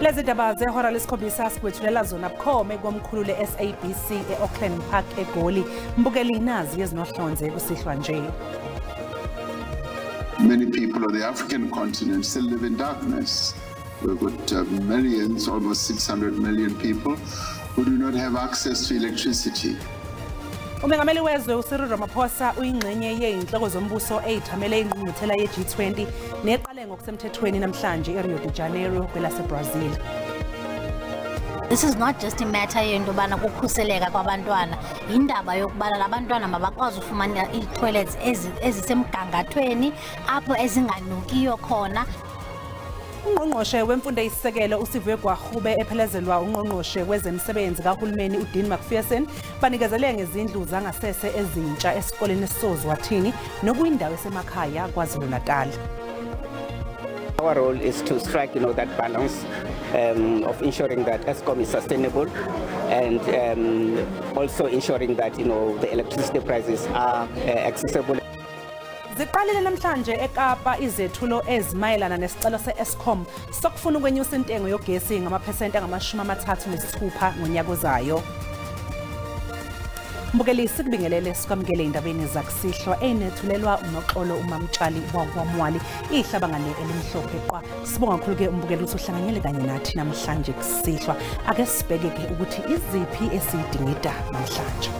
Lezi ndaba zehora lesikhombisa sigwethulela zona bukhome komkhulu le-SABC e-Auckland Park eGoli. Mbukeli nazi ezinohlonze kusihlwa nje. Many people on the African continent still live in darkness. We've got millions, almost 600 million people who do not have access to electricity. Umengameli wezwe uCyril Ramaphosa uyingxenye yeinhloko zombuso ezithamele ingqungquthela ye-G20 neqale ngokusemthethweni namhlanje eRio de Janeiro kwelaseBrazil. This is not just a matter yento bana kukhuseleka kwabantwana, indaba yokubana labantwana mabakwazi ufumana i-toilets ezisemgangathweni apho ezinganukiyo khona. Ungqongqoshe wemfundo eyisisekelo uSiviwe Gwarube ephelezelwa ungqongqoshe wezemisebenzi kahulumeni uDean McPherson banikezele ngezindlu zangasese ezintsha esikoleni eSozwathini nokuyindawo esemakhaya KwaZulu-Natal. Our role is to strike, that balance of ensuring that Eskom is sustainable and also ensuring that, the electricity prices are accessible. Ziqalile namhlanje eKapa izethulo ezimayelana nesicelo se-Eskom sokufuna ukwenyusa intengo yogesi ngamaphesenti angama-36 ngonyaka ozayo. Mbukeli sikubingelele sikwamukele indabeni zakusihlwa enethulelwa unoxolo uMamtshali wakwamwali ihlabangane elimhlophe qwa. Sibonga kakhulu ke umbukeli ukuthi uhlanganyele kanye nathi namhlanje kusihlwa. Ake sibheke ke ukuthi iziphi esidingida namhlanje.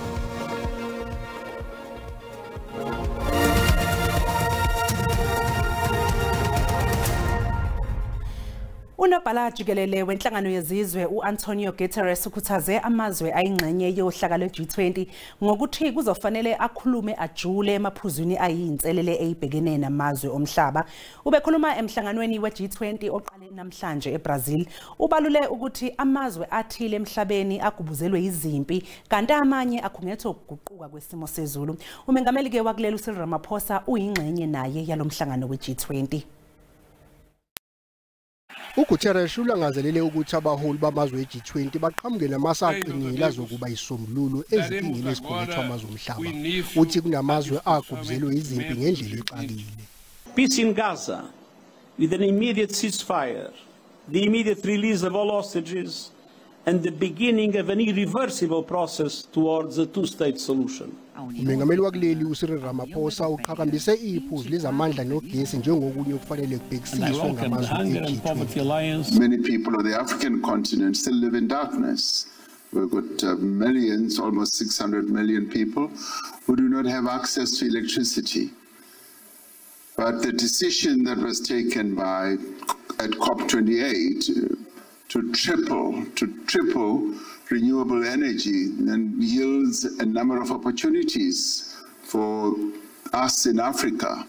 Unobhala jikelele wenhlangano yezizwe uAntonio Guterres ukhuthaze amazwe ayingxenye yohlaka lwe-G20 ngokuthi kuzofanele akhulume ajule emaphuzwini ayinselele eyibhekene namazwe omhlaba. Ubekhuluma emhlanganweni we-G20 oqale namhlanje eBrazil. Ubalule ukuthi amazwe athile emhlabeni agubuzelwe izimpi kanti amanye akhungethwe ukuguquka kwesimo sezulu. Umengameli ke wakulela uCyril Ramaphosa uyingxenye naye yalomhlangano we-G20. uGuterres ulangazelele ukuthi abaholi bamazwe e-G20 baqhamuke namasaqinile azokuba isombululo ezinkingeni ezikhungethwa amazwe omhlaba. Uthi kunamazwe agubuzelwe izimpi ngendlela exakile. Peace in Gaza with an immediate ceasefire, the immediate release of all hostages and the beginning of an irreversible process towards a two-state solution. Umengameli wakuleli uCyril Ramaphosa uqhakambise iphuzu lezamandla nogesi njengokunye okufanele kubhekisiswe ngamazwe e-G20. Many people on the African continent still live in darkness. We've got millions, almost 600 million people who do not have access to electricity. But the decision that was taken at COP28 to triple renewable energy and yields a number of opportunities for us in Africa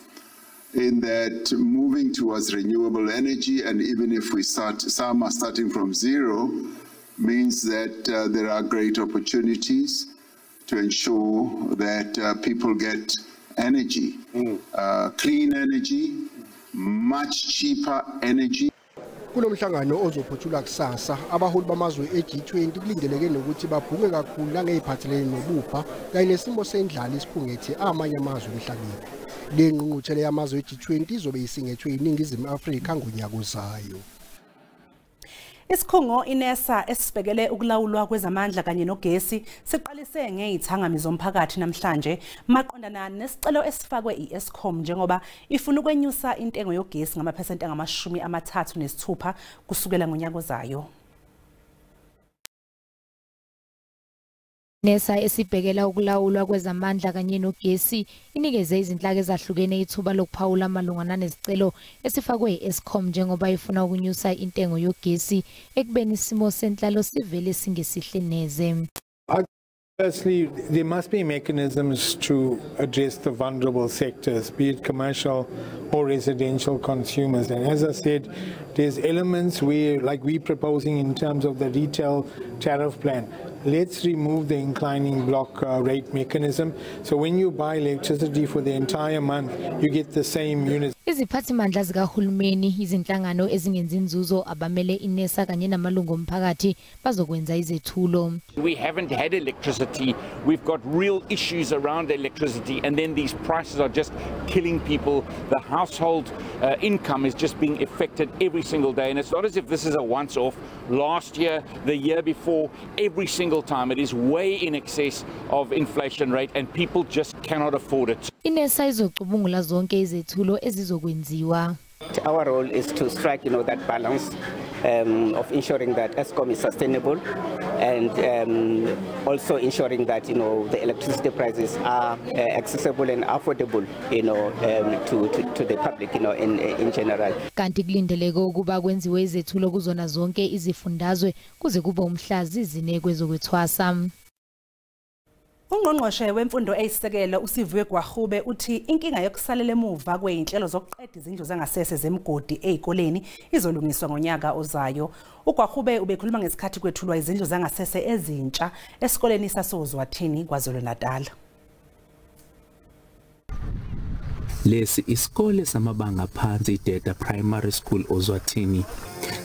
in that moving towards renewable energy, and even if some are starting from zero, means that there are great opportunities to ensure that people get energy, clean energy, much cheaper energy. Kulomhlangano ozophuthula kusasa abaholi bamazwe e-G20 kulindeleke nokuthi babhuke kakhulu langeziphathelene nobupha kanye nesimo sendlala isikhungethe amanye amazwe emhlabeni. Le ngqungquthela yamazwe e-G20 izobe isingethwe iNingizimu Afrika ngonyaka ozayo. Isikhungo iNESA esibhekele ukulawulwa kwezamandla kanye nogesi siqalise ngezithangami zomphakathi namhlanje maqondana nesicelo esifakwe iEskom njengoba ifuna ukwenyusa intengo yogesi ngamaphesenti angama-36 kusukela ngonyaka ozayo. NESA esibhekela ukulawulwa kwezamandla kanye nogesi inikeze izinhlaka ezahlukene ithuba lokuphawula amalungana nezicelo esifakwe iEskom njengoba ifuna ukunyusa intengo yogesi ekubeni isimo senhlalo sivele singesihle neze. Firstly, there must be mechanisms to address the vulnerable sectors, be it commercial or residential consumers. And as I said, there's elements where, like we're proposing in terms of the retail tariff plan, let's remove the inclining block rate mechanism. So when you buy electricity for the entire month, you get the same units. Iziphathimandla zikahulumeni izinhlangano ezingenzi inzuzo abamele iNESA kanye namalungu omphakathi bazokwenza izethulo. We haven't had electricity. We've got real issues around electricity, and then these prices are just killing people. The household income is just being affected every single day, and it's not as if this is a once-off. Last year, the year before, every single time, it is way in excess of inflation rate, and people just cannot afford it. INESA izocubungula zonke izethulo ezizokwenziwa. Our role is to strike, that balance of ensuring that Eskom is sustainable and also ensuring that, the electricity prices are accessible and affordable, to the public, in general. Kanti kulindeleke ukuba kwenziwe izethulo kuzona zonke izifundazwe kuze kube umhla zizine kwezokwethwasa. Ungqongqoshe wemfundo eyisekelo uSiviwe Gwagube uthi inkinga yokusalela emuva kweinhlelo zokuqeda izindlu zangasese zemgodi ezikoleni izolungiswa ngonyaka ozayo. uGwagube ubekhuluma ngesikhathi kwethulwa izindlu zangasese ezintsha esikoleni saseZwatini KwaZulu-Natal. Lesi isikole samabanga phansi iDeda Primary School oZwatini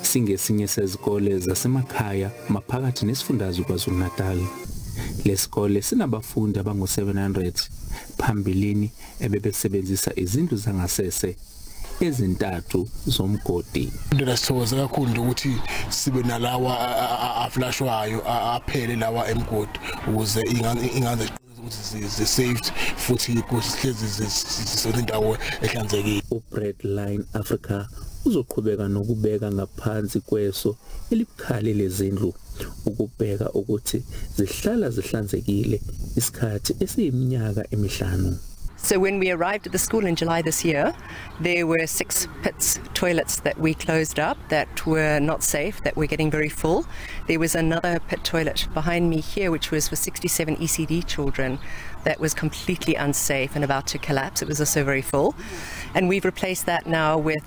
singesinye sezikole zasemakhaya maphakathi nesifundazwe KwaZulu-Natal. Lesikole sinabafundi abangu-700 phambilini ebebesebenzisa izindlu zangasese ezintathu zomgodi. Ndasithokoza kakhulu ukuthi sibe nalawa aflashwayo aphele lawa emgodi ukuze ingane ukuthi saved futhi kusihlezi zisendawo ehlanzekile. uBreadline Africa uzoqhubeka nokubeka ngaphansi kweso elibukhali lezindlu ukubheka ukuthi zihlala zihlanzekile isikhathi esiyiminyaka emihlanu. So when we arrived at the school in July this year, there were 6 pits toilets that we closed up that were not safe, that were getting very full. There was another pit toilet behind me here, which was for 67 ECD children, that was completely unsafe and about to collapse. It was also very full. And we've replaced that now with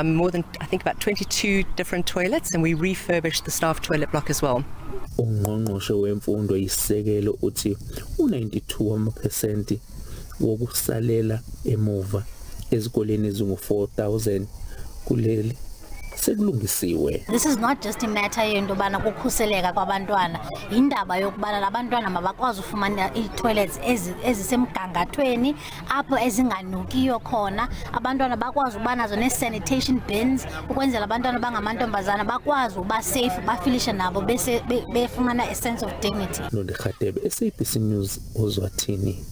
more than, I think, about 22 different toilets, and we refurbished the staff toilet block as well. Ungqongqoshe wemfundo isekelo uthi u92% wokusalela emuva ezikoleni ezingu-4,000 kuleli sekulungisiwe. This is not just a matter yendobana ukukhuseleka kwabantwana, indaba yokubana labantwana mabakwazi ufumana i-toilets ezisemgangathweni apho ezinganukiyo khona, abantwana bakwazi ubanazo ne-sanitation bins ukwenzela abantwana bangamantombazana bakwazi uba safe bafilishe nabo bese befumana a sense of dignity. Nodekhatebe SABC News oZwatini.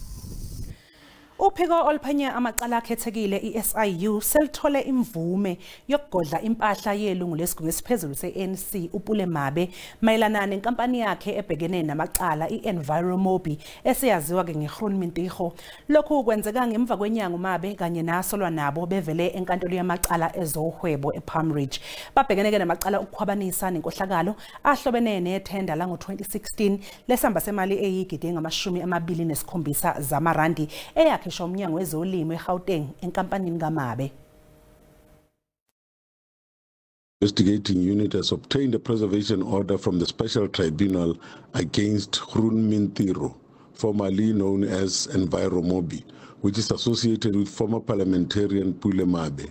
Uphiko oluphenya amaqala akhethekile iSIU selithole imvume yokugodla impahla yelungu lesigungu esiphezulu se-ANC uPule Mabe mayelana nenkampani yakhe ebhekene namaqala iEnviromobi eseyaziwa ke ngeGroen Mintigo. Lokhu kwenzeka ngemva kwenyanga uMabe kanye nasolwa nabo bevele enkantolo yamaqala ezohwebo ePalm Ridge. Babhekene ke namaqala ukukhwabanisa nenkohlakalo ahlobene nethenda la ngo-2016 lesamba semali eyigidi engama-27 zamarandi eyakhe umnyango wezolimo eGauteng enkampanini kaMabe. Investigating unit has obtained a preservation order from the Special Tribunal against Groen Mintigo, formerly known as Enviromobi, which is associated with former parliamentarian Pule Mabe,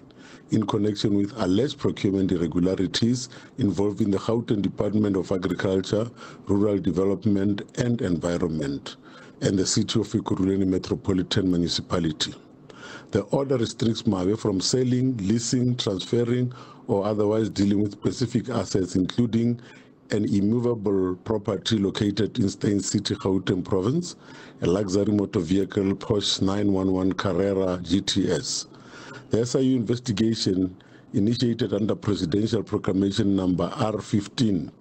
in connection with alleged procurement irregularities involving the Gauteng Department of Agriculture, Rural Development and Environment, and the city of Ekurhuleni Metropolitan Municipality. The order restricts Mabe from selling, leasing, transferring, or otherwise dealing with specific assets, including an immovable property located in Steyn City, Gauteng Province, a luxury motor vehicle Porsche 911 Carrera GTS. The SIU investigation, initiated under Presidential Proclamation number R15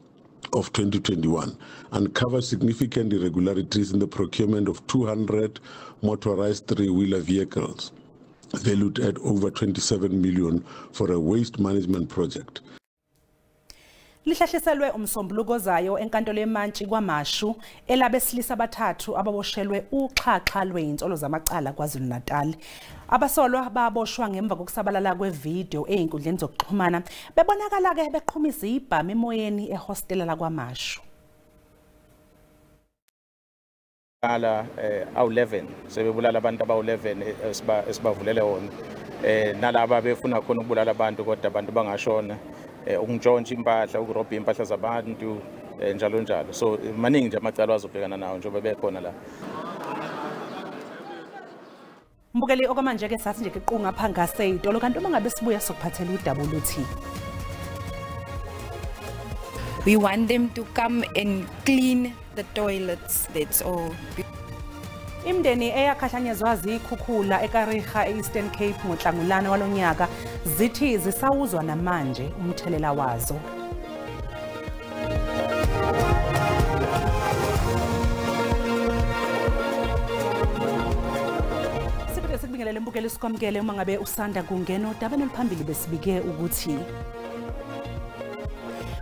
of 2021, uncovered significant irregularities in the procurement of 200 motorized three-wheeler vehicles, valued at over 27 million for a waste management project. Lihlahliselwe umsombuluko ozayo enkantolo eMantshi kwaMashu elabesilisa abathathu ababoshelwe uxhaxha lwezinsolo zamaqala KwaZulu-Natal. Abasolwa baboshwa ngemva kokusabalala kwevideo ezinkundleni zokuxhumana bebonakala ke beqhumisa ibhamu emoyeni ehostela la kwaMashu. Awu11 sebebulala abantu abawu11 esibavulele wona nalabo befuna khona ukubulala abantu kodwa abantu bangashona ukungitshontsha impahla ukurobha impahla zabantu njalo njalo, so maningi nje amacala azobhekana nawo njengoba bekhona la. Mbukeli okwamanje ke sathi nje iqunga phangase idolo kanti uma ngabe sibuya sokuphathela udaba oluthi We want them to come and clean the toilets, that's all. Imndeni eyakhahlanyezwa zikhukhula eKariga eEastern Cape ngoNhlangulana walonyaka zithi zisawuzwa namanje umthelela wazo. Sibike sikubingelele mbukelo sikwamukele uma ngabe usanda kungena udaba neliphambili besibike ukuthi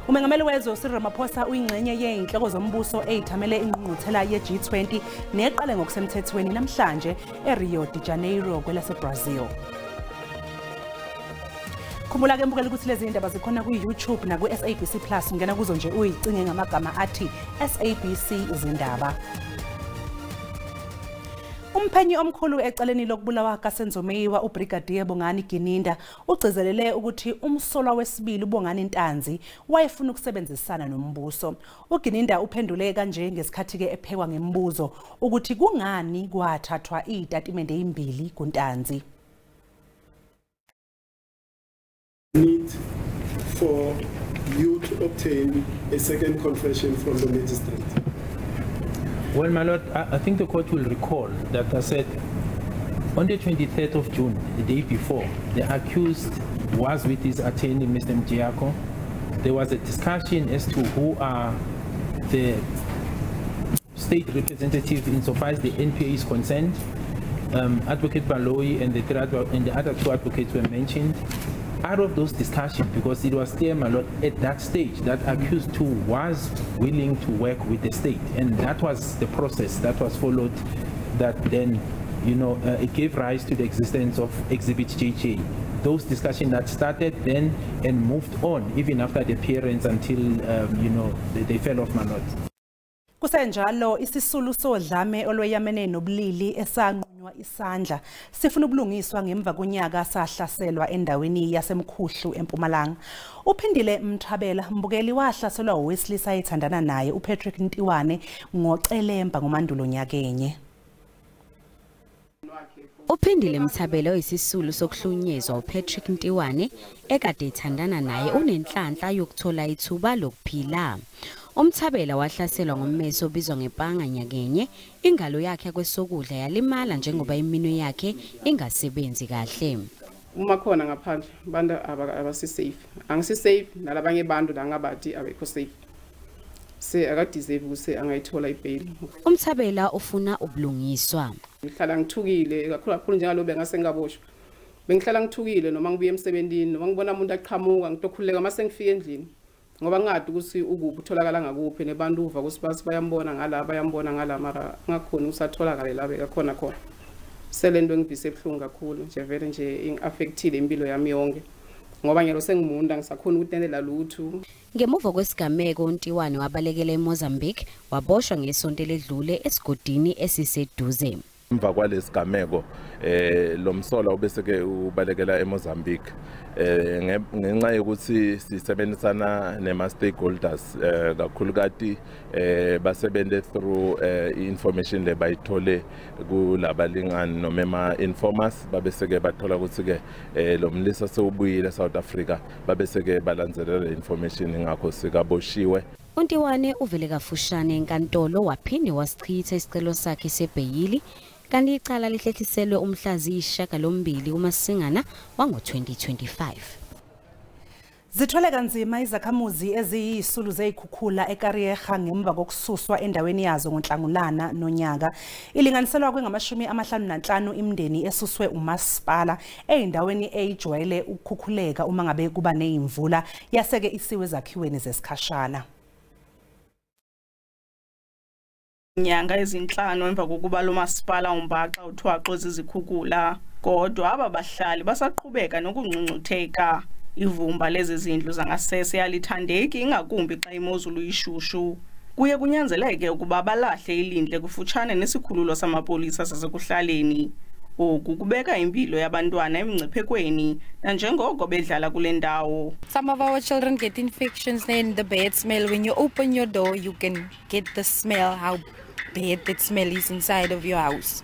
Umengameli wezwe Cyril Ramaphosa uyingxenye yeinhloko zombuso ezithamele ingqungquthela ye-G20 neqale ngokusemthethweni namhlanje eRio de Janeiro kwelaseBrazil. Khumbula ke mbukela ukuthi lezi indaba zikhona ku-YouTube na ku-SABC Plus ngena kuzo nje uyicinge ngamagama athi SABC izindaba. Umphenyi omkhulu ecaleni lokubulawa kaSenzo Meyiwa uBrigadier Bongani Gininda ugcizelele ukuthi umsolwa wesibili uBongani Ntanzi wayefuna ukusebenzisana nombuso. uGininda uphendule kanje ngesikhathi ke ephekwa ngemibuzo ukuthi kungani kwathathwa izitatimende ezimbili kuNtanzi. Need for you to obtain a second confession from the magistrate. Well, my lord, I think the court will recall that I said on the 23rd of June, the day before, the accused was with his attorney, Mr. Mjiako. There was a discussion as to who are the state representatives insofar as the NPA is concerned. Advocate Baloyi and the other two advocates were mentioned. Out of those discussions, because it was clear, my lord, at that stage, that accused too was willing to work with the state, and that was the process that was followed. That then, it gave rise to the existence of Exhibit JJ. Those discussions that started then and moved on even after the appearance until they fell off, my lord. Kusenjalo isisulu sodlame olweyamene nobulili esanqunywa isandla sifuna ubulungiswa ngemva konyaka sahlaselwa endaweni yasemkhuhlu eMpumalanga. Uphindile Mthabela mbukeli wahlaselwa owesilisa ayithandana naye uPatrick Ntiwane ngocelemba ngomandulo nyakenye. Uphindile Mthabela oyisisulu sokuhlunyezwa uPatrick Ntiwane ekade ethandana naye unenhlanhla yokuthola ithuba lokuphila. Umthabela wahlaselwa ngommeso obizwa ngepanga nyakenye, ingalo yakhe kwesokudla yalimala njengoba iminwe yakhe ingasebenzi kahle. Uma khona ngaphandle abantu abasi safe. Angisi safe nalabanye abantu la ngabathi abekho safe. Akadeserve ukuthi angayithola ibail. Umthabela ufuna ubulungiswa. Ngihlala ngithukile kakhulu njalo bengase ngaboshwa. Bengihlala ngithukile noma ngibuye emsebenzini noma ngibona umuntu aqhamuka ngitokhuleka mase ngifika endlini. Ngoba ngadi ukuthi ukuphi utholakala ngakuphi nebantu uva kusibasi bayambona ngala bayambona ngala mara ngakhona usatholakala la bekakhona khona. Selento ngivise ebhlungu kakhulu nje vele nje ingaffectile impilo yami yonke. Ngoba ngelo sengimunda ngisakhona ukutendela lutho. Ngemuva kwesigameko uNtiwane wabalekela eMozambique waboshwa ngesonto ledlule esigodini esiseduze. Emva kwalesigameko lomsola ubeseke ubalekela eMozambique ngenxa yokuthi sisebenzisana nema stakeholders kakhulukati basebenzele through information le bayithole kulabalingani noma ema informers babeseke bathola ukuthi ke lo mlisa sewubuyile eSouth Africa babeseke balandzelela information ngakho sikaboshiwe. uNtiwane uvele kafushane enkantolo waphinde wasichitha isicelo sakhe sebheyili kanti icala lihlehliselwe umhlazi isishiyagalombili uMasingana wango-2025. Zithwele kanzima izakhamuzi eziyisulu zeyikhukhula eKariega ngemva kokususwa endaweni yazo ngoNhlangulana nonyaka. Ilinganiselwa kwengama-55 imndeni esuswe umasipala eyindaweni eyijwayele ukukhukhuleka uma ngabe kuba nezimvula yaseke isiwe ezakhiweni zesikhashana. Nyanga ezinhlanu emva kokuba lo masipala umbaxa uthwaxo izikhukhula kodwa ababahlali basaqhubeka nokungcungcutheka. Ivumba lezi zindlu zangasese yalithandeki ingakumbi xa imozulu ishushu. Kuye kunyanzeleke ukuba balahle ilindle kufutshane nesikhululo samapolisa sasekuhlaleni. Oku kubeka impilo yabantwana emngciphekweni nanjengoko bedlala kule ndawo. Some of our children get infections and the bad smell. When you open your door, you can get the smell, how bad that smell is inside of your house.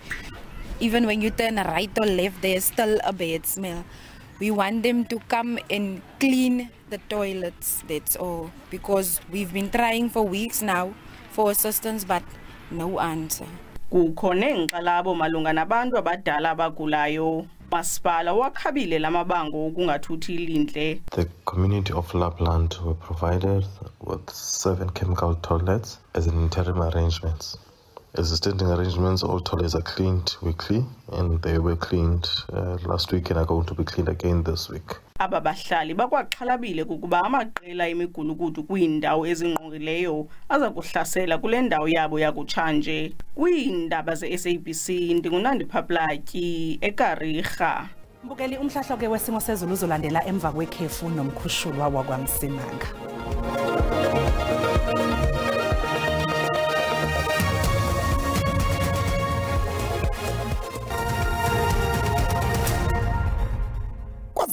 Even when you turn right or left, there's still a bad smell. We want them to come and clean the toilets, that's all. Because we've been trying for weeks now for assistance, but no answer. Kukhona enqalabo malunga nabantu abadala abagulayo. Masipala wakhabile lamabango ukungathuthi ilindle. The community of Lapland were provided with 7 chemical toilets as an interim arrangements. Existing arrangements, all toilets are cleaned weekly, and they were cleaned last week and are going to be cleaned again this week. Aba bahlali bakwaxhalabile kukuba amaqela emigulukudu kwiindawo ezingqongileyo aza kuhlasela kule ndawo yabo yakutshanje. Kwiindaba ze-SABC ndingunandi Phaplatyi eKarigha. Mbukeli umhlahlo ke wesimo sezulu uzolandela emva kwekhefu nomkhushulwa wakwaMsimanga.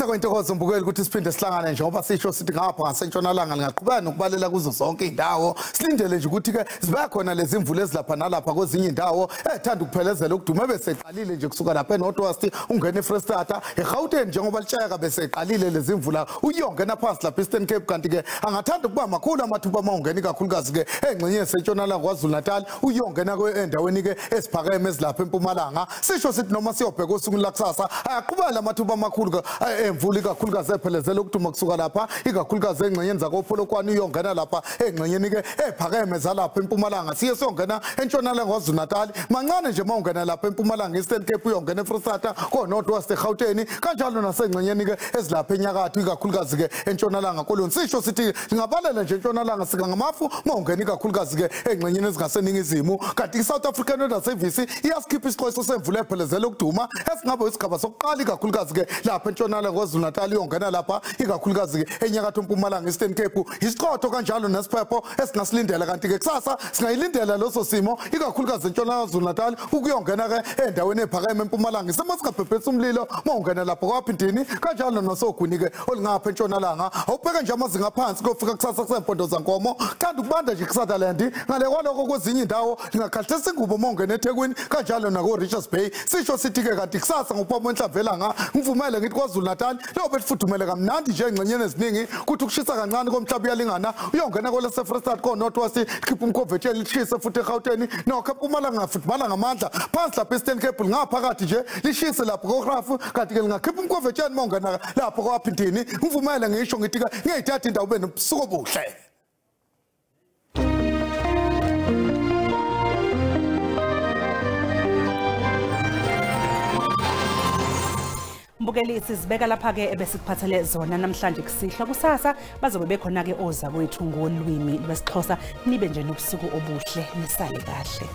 Kwentokozo mbukeli ukuthi siphinde sihlangane njengoba sisho sithi ngapha ngasentshonalanga ngaqhubeka nokubalela kuzo zonke indawo silindele nje ukuthi ke ziba khona lezi imvula ezilapha nalapha kwezinye indawo ethanda ukuphelezela ukuduma beseqalile nje kusuka lapha eNorth West ungena eFreystata eGauteng njengoba litshayeka beseqalile lezi imvula uyongena phansi lapha eStern Cape kanti ke angathanda ukuba makhulu amathuba mawungena kakhulukazi ke engxenye sentshonalanga kwaZulu Natal uyongena endaweni ke esiphakeme ezilapha eMpumalanga sisho sithi noma siyobheka usuku lakusasa ayaqhubela amathuba amakhulu emvula ikakhulukazi ephelezela ukuduma kusuka lapha ikakhulukazi engxenyeni zakoPolokwane uyongena lapha engxenyeni ke ephakeme zalapha eMpumalanga siye siyongena entshonalanga kwaZulu Natal mancane nje mawungena lapha eMpumalanga eStern Cape uyongena eFreystata koNorth West eGauteng kanjalo nasengxenyeni ke ezilapha enyakatho ikakhulukazi ke entshonalanga koloni sisho sithi singabalela nje entshonalanga sika ngamafu mawungena ikakhulukazi ke engxenyeni ezingaseningizimu kanti iSouth African Weather Service iyasikhipha isixwayiso semvula ephelezela ukuduma esingaba isigaba sokuqala ikakhulukazi ke lapha entshonalanga kwaZulu Natal yongena lapha ikakhulukazi ke enyakatho eMpumalanga eStern Cape isiqotho kanjalo nesiphepho esingasilindela kanti ke kusasa singayilindela loso simo ikakhulukazi entshonalanga kwaZulu Natal ukuyongena ke endaweni ephakeme eMpumalanga isimo singabhebhesa umlilo mawungena lapha kwaphindini kanjalo nosogwini ke olingapha entshonalanga awubheka nje amazinga phansi kufika kusasa kusempondo zankomo kanti kubanda nje kuSutherland ngale kwaloko kwezinye indawo lingakhathisa ingubo mawungena eThekwini kanjalo nako Richards Bay sisho sithi ke kanti kusasa ngophambo enhlavelanga ngivumele ngithi kwaZulu Natal lobe lifudumele kamnandi nje engxenyeni eziningi kuthi ukushisa kancane komhlaba uyalingana uyongena kwelese Freystata koNorth West khipha umkhovetsheni lishise futhi eGauteng nokho eMpumalanga ngafudumala ngamandla phansi lapha eStern Cape ngaphakathi nje lishise lapha koGrafu kanti ke lingakhipha umkhovetsheni mawungena lapha kwaphindini ngivumele ngisho ngithi ngiyithatha indawo benobusuku obuhle. Mbukeli sizibeka lapha ke ebesikuphathele zona namhlanje kusihlwa kusasa bazobe bekhona ke oza kwethu ngolwimi lwesiXhosa nibe nje nobusuku obuhle nisale kahle.